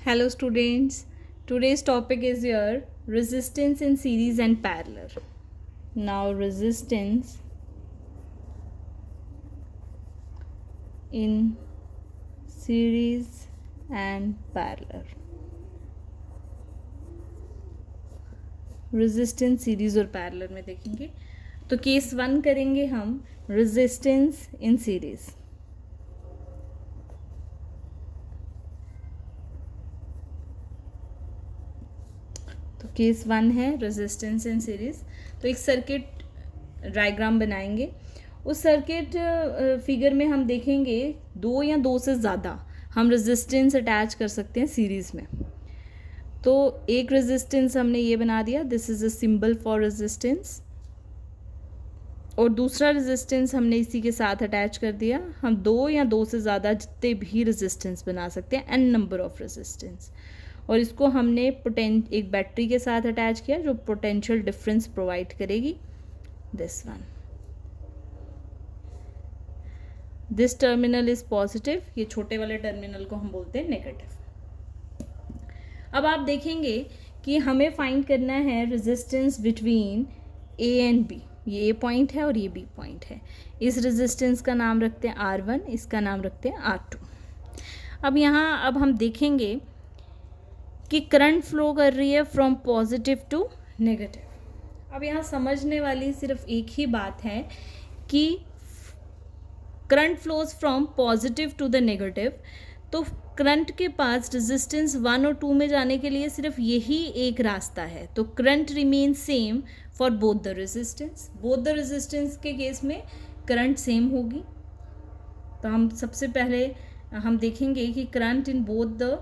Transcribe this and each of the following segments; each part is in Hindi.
Hello students, today's topic is your resistance in series and parallel. Now resistance in series and parallel. Resistance series और पैरेलल में देखेंगे तो केस 1 करेंगे हम रेजिस्टेंस इन सीरीज. तो केस 1 है रेजिस्टेंस इन सीरीज. तो एक सर्किट डायग्राम बनाएंगे. उस सर्किट फिगर में हम देखेंगे 2 या 2 से ज़्यादा हम रेजिस्टेंस अटैच कर सकते हैं सीरीज़ में. तो एक रेजिस्टेंस हमने ये बना दिया, this is a symbol for resistance. और दूसरा रेजिस्टेंस हमने इसी के साथ अटैच कर दिया. हम 2 या 2 से ज़्यादा जितने भी रेजिस्टेंस बना सकते हैं, एन नंबर ऑफ रेजिस्टेंस. और इसको हमने एक बैटरी के साथ अटैच किया जो पोटेंशियल डिफरेंस प्रोवाइड करेगी, this one. This terminal is positive, ये छोटे वाले टर्मिनल को हम बोलते हैं नेगेटिव. अब आप देखेंगे कि हमें फाइंड करना है resistance between A and B. ये ए पॉइंट है और ये बी पॉइंट है. इस रेजिस्टेंस का नाम रखते हैं R1, इसका नाम रखते हैं R2. अब हम देखेंगे कि करंट फ्लो कर रही है फ्रॉम पॉजिटिव टू नेगेटिव. अब यहाँ समझने वाली सिर्फ एक ही बात है कि current flows from positive to the negative. तो करंट के पास रेजिस्टेंस 1 और 2 में जाने के लिए सिर्फ यही एक रास्ता है. तो current remain same for both the resistance. Both the resistance के केस में करंट सेम होगी. तो हम सबसे पहले हम देखेंगे कि current in both the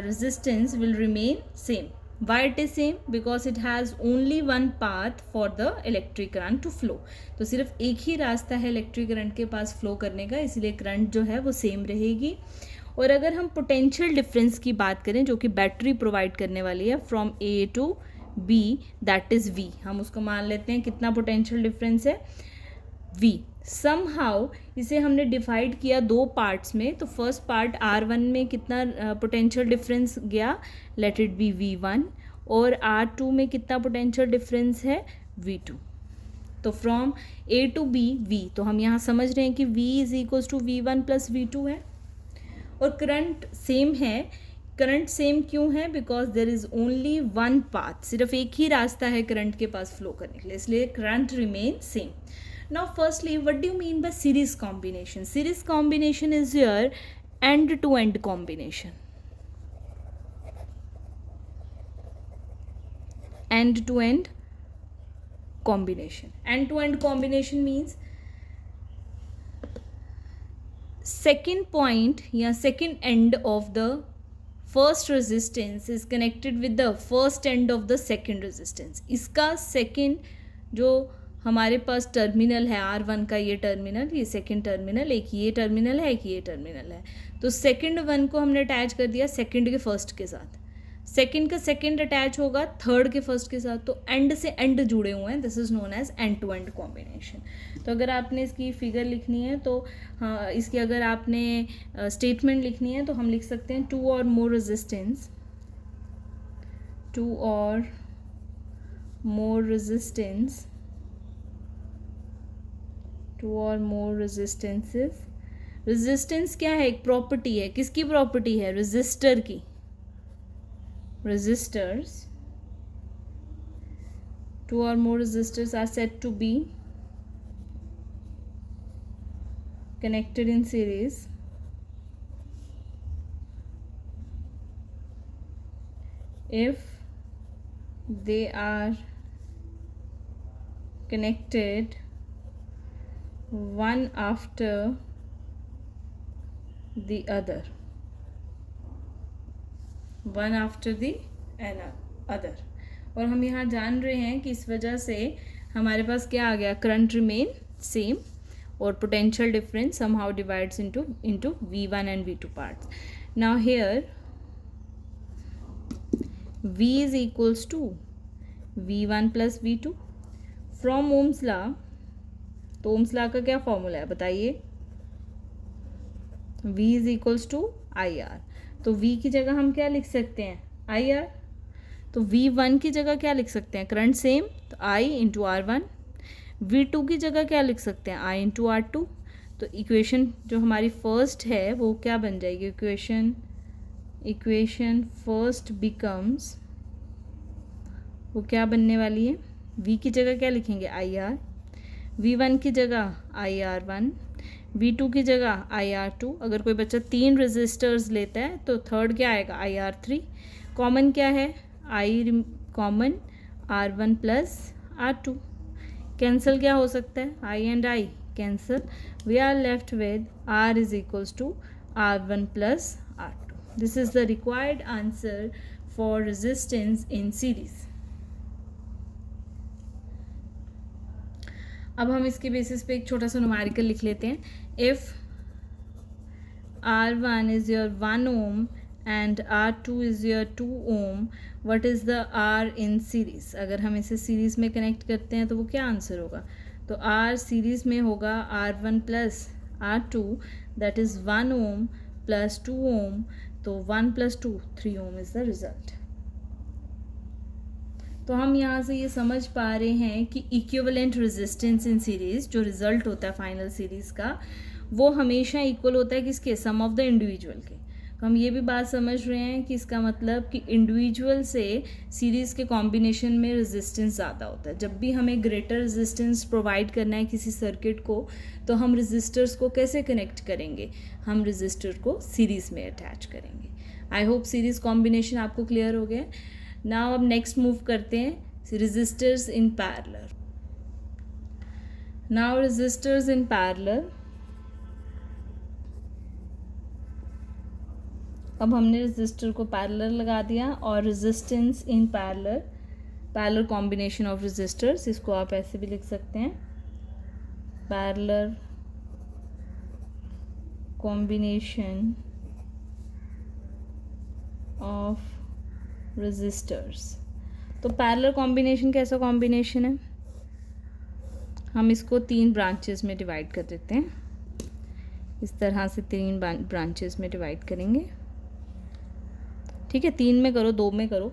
resistance will remain same. Why it is same? Because it has only one path for the electric current to flow. तो सिर्फ एक ही रास्ता है इलेक्ट्रिक करंट के पास फ्लो करने का, इसलिए करंट जो है वो सेम रहेगी. और अगर हम पोटेंशियल डिफरेंस की बात करें जो कि बैटरी प्रोवाइड करने वाली है from A to B, that is V. हम उसको मान लेते हैं कितना पोटेंशियल डिफरेंस है, वी. समहाउ इसे हमने डिवाइड किया 2 पार्ट्स में. तो फर्स्ट पार्ट R1 में कितना पोटेंशियल डिफरेंस गया, लेट इट बी V1. और R2 में कितना पोटेंशियल डिफरेंस है, V2. तो from A to B V. तो हम यहाँ समझ रहे हैं कि V is equals to V1 plus V2 है. और करंट सेम है. करंट सेम क्यों है? Because there is only one path. सिर्फ एक ही रास्ता है करंट के पास फ्लो करने के लिए, इसलिए current remain same. Now firstly, what do you mean by series combination? Series combination is your end-to-end combination. End-to-end combination. End-to-end combination means second point या second end of the first resistance is connected with the first end of the second resistance. इसका second जो हमारे पास टर्मिनल है R1 का, ये टर्मिनल, ये सेकंड टर्मिनल, एक ये टर्मिनल है, एक ये टर्मिनल है. तो सेकंड 1 को हमने अटैच कर दिया सेकंड के फर्स्ट के साथ. सेकंड का सेकंड अटैच होगा थर्ड के फर्स्ट के साथ. तो एंड से एंड जुड़े हुए हैं, this is known as end to end combination. तो अगर आपने इसकी फिगर लिखनी है तो हाँ, इसकी अगर आपने स्टेटमेंट लिखनी है तो हम लिख सकते हैं 2 or more resistance, 2 or more resistance, 2 or more resistances. Resistance क्या है? एक प्रॉपर्टी है. किसकी प्रॉपर्टी है? रेजिस्टर की. Resistors, 2 or more resistors are said to be connected in series if they are connected one after the other, one after the other. और हम यहाँ जान रहे हैं कि इस वजह से हमारे पास क्या आ गया, करंट रिमेन सेम और potential difference somehow divides into V1 and V2 parts. Now here V is equals to V1 plus V2 from Ohm's law. तो ओम्स लॉ का क्या फॉर्मूला है बताइए, V is equals to I R. तो V की जगह हम क्या लिख सकते हैं, IR। तो V1 की जगह क्या लिख सकते हैं, करंट सेम, तो I इंटू R1। V2 की जगह क्या लिख सकते हैं, I इंटू R2। तो इक्वेशन जो हमारी फर्स्ट है वो क्या बन जाएगी, इक्वेशन फर्स्ट बिकम्स, वो क्या बनने वाली है, V की जगह क्या लिखेंगे, IR। V1 की जगह IR1, V2 की जगह IR2। अगर कोई बच्चा 3 रेजिस्टर्स लेता है तो थर्ड क्या आएगा, IR3। कॉमन क्या है, I common, R1 plus R2। Cancel क्या हो सकता है, I and I cancel, we are left with R is equals to R1 plus R2। This is the required answer for resistance in series. अब हम इसके बेसिस पे एक छोटा सा न्यूमेरिकल लिख लेते हैं। If R1 is your 1 ohm and R2 is your 2 ohm, what is the R in series. अगर हम इसे सीरीज़ में कनेक्ट करते हैं तो वो क्या आंसर होगा, तो R सीरीज़ में होगा R1 plus R2, that is 1 ohm plus 2 ohm, तो 1 plus 2 3 ohm is the result. तो हम यहाँ से ये समझ पा रहे हैं कि इक्विवेलेंट रेजिस्टेंस इन सीरीज़ जो रिजल्ट होता है फाइनल सीरीज़ का, वो हमेशा इक्वल होता है किसके, सम ऑफ द इंडिविजुअल के। तो हम ये भी बात समझ रहे हैं कि इसका मतलब कि इंडिविजुअल से सीरीज़ के कॉम्बिनेशन में रेजिस्टेंस ज़्यादा होता है। जब भी हमें ग्रेटर रेजिस्टेंस प्रोवाइड करना है किसी सर्किट को, तो हम रेजिस्टर्स को कैसे कनेक्ट करेंगे, हम रेजिस्टर को सीरीज़ में अटैच करेंगे। आई होप सीरीज़ कॉम्बिनेशन आपको क्लियर हो गया। नाउ अब नेक्स्ट मूव करते हैं resistors in parallel. Now resistors in parallel, अब हमने रेजिस्टर को पैरेलल लगा दिया और resistance in parallel combination of resistors, इसको आप ऐसे भी लिख सकते हैं, पैरेलल कॉम्बिनेशन ऑफ रेजिस्टर्स। तो पैरेलल कॉम्बिनेशन कैसा कॉम्बिनेशन है, हम इसको 3 ब्रांचेस में डिवाइड कर देते हैं। इस तरह से 3 ब्रांचेस में डिवाइड करेंगे, ठीक है। 3 में करो, 2 में करो,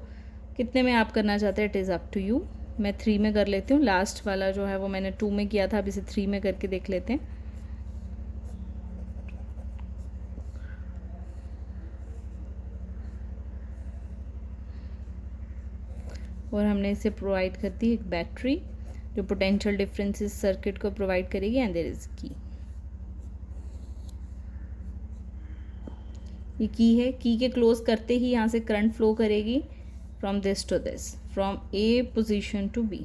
कितने में आप करना चाहते हैं, it is up to you. मैं 3 में कर लेती हूँ, लास्ट वाला जो है वो मैंने 2 में किया था, अब इसे 3 में करके देख लेते हैं। और हमने इसे प्रोवाइड कर दी एक बैटरी जो पोटेंशियल डिफरेंसेस सर्किट को प्रोवाइड करेगी, एंड देयर इज की। ये की है, की के क्लोज करते ही यहाँ से करंट फ्लो करेगी from this to this, from A position to B.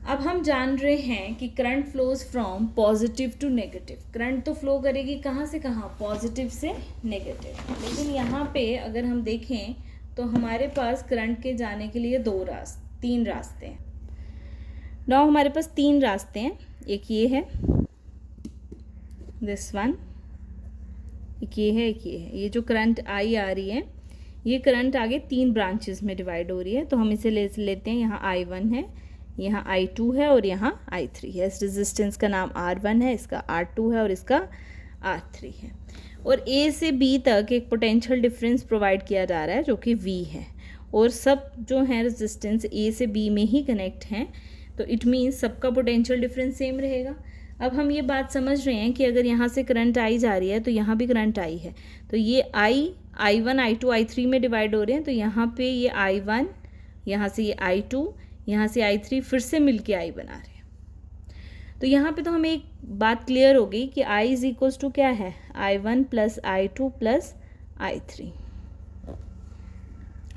अब हम जान रहे हैं कि current flows from positive to negative. Current तो फ्लो करेगी कहाँ से कहाँ, पॉजिटिव से नेगेटिव। लेकिन यहाँ पे अगर हम देखें तो हमारे पास करंट के जाने के लिए 3 रास्ते हैं। नाउ हमारे पास 3 रास्ते हैं, एक ये है, दिस वन, एक ये है, एक ये है। ये जो करंट आई आ रही है, ये करंट आगे 3 ब्रांचेस में डिवाइड हो रही है। तो हम इसे लेते हैं, यहाँ I1 है, यहाँ I2 है और यहाँ I3 है। इस रेजिस्टेंस का नाम R1 है, इसका R2 है और इसका R3 है। और A से B तक एक पोटेंशियल डिफरेंस प्रोवाइड किया जा रहा है जो कि V है, और सब जो है रेजिस्टेंस A से B में ही कनेक्ट हैं, तो इट मीन्स सबका पोटेंशियल डिफरेंस सेम रहेगा। अब हम ये बात समझ रहे हैं कि अगर यहाँ से करंट आई जा रही है तो यहाँ भी करंट आई है, तो ये I1, I2, I3 में डिवाइड हो रहे हैं। तो यहाँ पे ये I1, यहाँ से ये I2, यहाँ से I3 फिर से मिलके I बना रहे हैं। तो यहाँ पे तो हमें एक बात क्लियर हो गई कि I इज इक्वल्स टू क्या है, I1 plus I2 plus I3,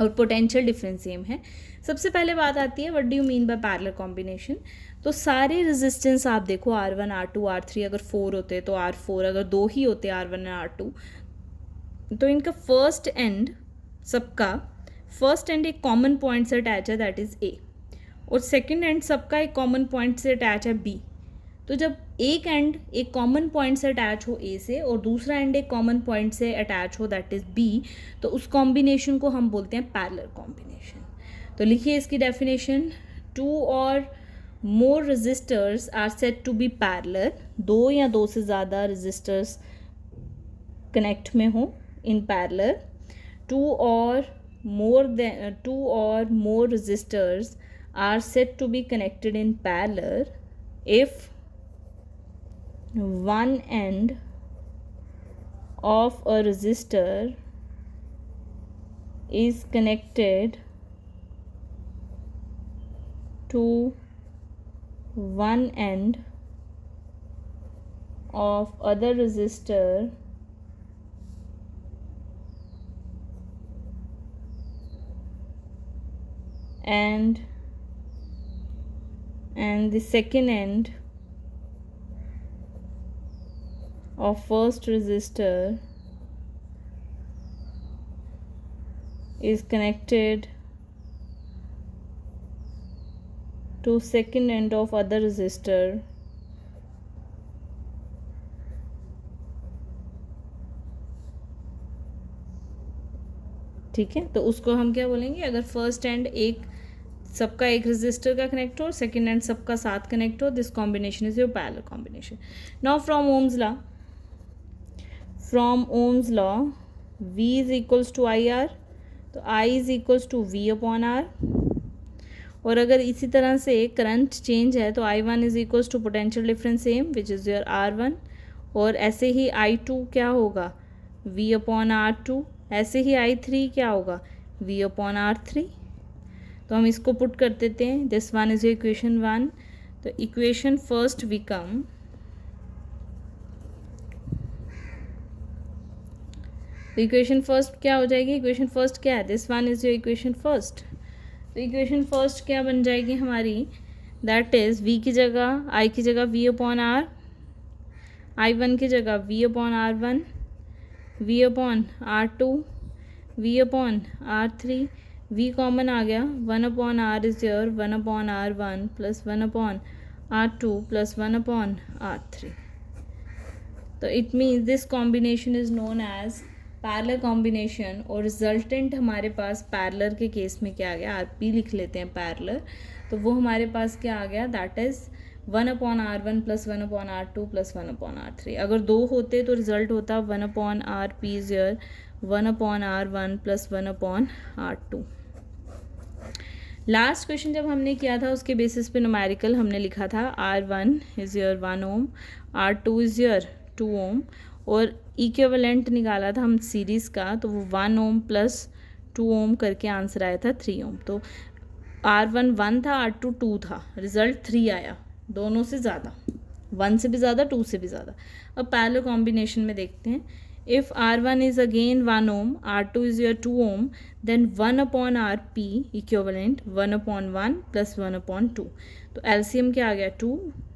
और पोटेंशियल डिफरेंस सेम है। सबसे पहले बात आती है what do you mean by parallel combination. तो सारे रेजिस्टेंस आप देखो, R1, R2, R3 अगर 4 होते तो R4, अगर 2 ही होते R1 और R2, तो इनका फर्स्ट एंड, सबका फर्स्ट एंड एक कॉमन पॉइंट से अटैच है, दैट इज़ A, और सेकेंड एंड सबका एक कॉमन पॉइंट से अटैच है B। तो जब एक एंड एक कॉमन पॉइंट से अटैच हो A से और दूसरा एंड एक कॉमन पॉइंट से अटैच हो दैट इज़ B, तो उस कॉम्बिनेशन को हम बोलते हैं पैरेलल कॉम्बिनेशन। तो लिखिए इसकी डेफिनेशन, 2 और more resistors are said to be parallel. 2 या 2 से ज़्यादा रेजिस्टर्स कनेक्ट में हो in parallel, two or more resistors are said to be connected in parallel if one end of a resistor is connected to one end of other resistor and the second end of first resistor is connected to second end of other resistor ठीक है। तो उसको हम क्या बोलेंगे, अगर फर्स्ट एंड एक सबका एक रेजिस्टर का कनेक्ट हो और सेकेंड एंड सबका साथ कनेक्ट हो, this combination is your parallel combination. Now from Ohm's law V is equals to I R, तो I is equals to V upon R. और अगर इसी तरह से करंट चेंज है तो I1 is equals to potential difference same which is your R1, और ऐसे ही I2 क्या होगा V अपॉन R2, ऐसे ही I3 क्या होगा V अपॉन R3। तो हम इसको पुट कर देते हैं, दिस वन इज इक्वेशन 1। तो इक्वेशन फर्स्ट बिकम, तो इक्वेशन फर्स्ट क्या हो जाएगी, इक्वेशन फर्स्ट क्या है, this one is your equation first. तो इक्वेशन फर्स्ट क्या बन जाएगी हमारी, दैट इज V की जगह I की जगह V अपॉन R, I1 की जगह V upon R1, V upon R2, V upon R3, V common आ गया, 1 upon R is your 1 upon R1 plus 1 upon R2 plus 1 upon R3। तो it means this combination is known as parallel combination, और रिजल्टेंट हमारे पास पैरेलल के केस में क्या आ गया, RP लिख लेते हैं पैरेलल, तो वो हमारे पास क्या आ गया, that is 1 upon R1 plus 1 upon R2 plus 1 upon R3। अगर दो होते तो रिजल्ट होता 1 upon RP is your 1 upon R1 plus 1 upon R2। Last question जब हमने किया था उसके बेसिस पे न्यूमेरिकल हमने लिखा था R1 is your 1 ohm, R2 is your 2 ohm, और इक्विवेलेंट निकाला था हम सीरीज़ का, तो वो 1 ओम प्लस 2 ओम करके आंसर आया था 3 ओम। तो R1 1 था, R2 2 था, रिज़ल्ट 3 आया, दोनों से ज़्यादा, 1 से भी ज़्यादा 2 से भी ज़्यादा। अब पैरेलल कॉम्बिनेशन में देखते हैं, if R1 is again 1 ohm, R2 is your 2 ohm, then 1 upon RP equivalent 1 upon 1 plus 1 upon 2। तो LCM क्या आ गया 2,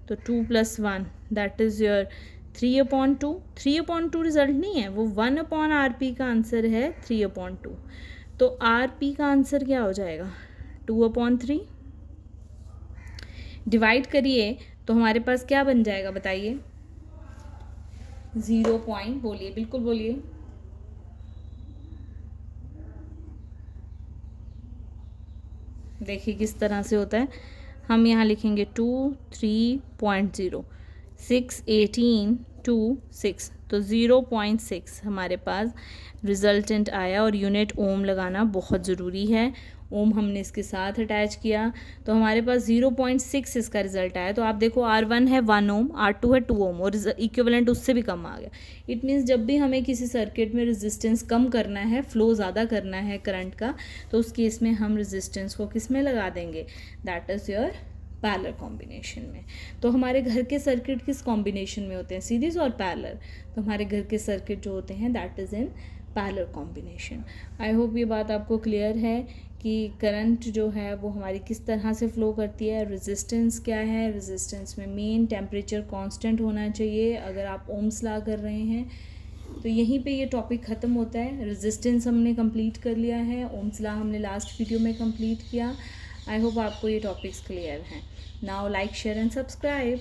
तो 2 plus 1 that is your 3 upon 2। 3 upon 2 result नहीं है, वो 1 upon RP का आंसर है 3 upon 2। तो RP का आंसर क्या हो जाएगा 2 upon 3। डिवाइड करिए तो हमारे पास क्या बन जाएगा बताइए, 0 पॉइंट, बोलिए बिल्कुल बोलिए, देखिए किस तरह से होता है। हम यहाँ लिखेंगे 2 3.0 6 18 2 6, तो 0.6 हमारे पास रिजल्टेंट आया, और यूनिट ओम लगाना बहुत ज़रूरी है। ओम हमने इसके साथ अटैच किया, तो हमारे पास 0.6 इसका रिजल्ट आया। तो आप देखो R1 है 1 ओम, R2 है 2 ओम, और इक्विवेलेंट उससे भी कम आ गया। इट मीन्स जब भी हमें किसी सर्किट में रेजिस्टेंस कम करना है, फ्लो ज़्यादा करना है करंट का, तो उस केस में हम रेजिस्टेंस को किस में लगा देंगे, that is your parallel combination में। तो हमारे घर के सर्किट किस कॉम्बिनेशन में होते हैं, सीरीज और पैरेलल। तो हमारे घर के सर्किट जो होते हैं that is in parallel combination. I hope ये बात आपको क्लियर है कि करंट जो है वो हमारी किस तरह से फ़्लो करती है, रेजिस्टेंस क्या है, रेजिस्टेंस में मेन टेम्परेचर कांस्टेंट होना चाहिए अगर आप ओम्स लॉ कर रहे हैं। तो यहीं पे ये टॉपिक ख़त्म होता है। रेजिस्टेंस हमने कंप्लीट कर लिया है, ओम्स लॉ हमने लास्ट वीडियो में कंप्लीट किया। आई होप आपको ये टॉपिक्स क्लियर हैं। Now like share and subscribe.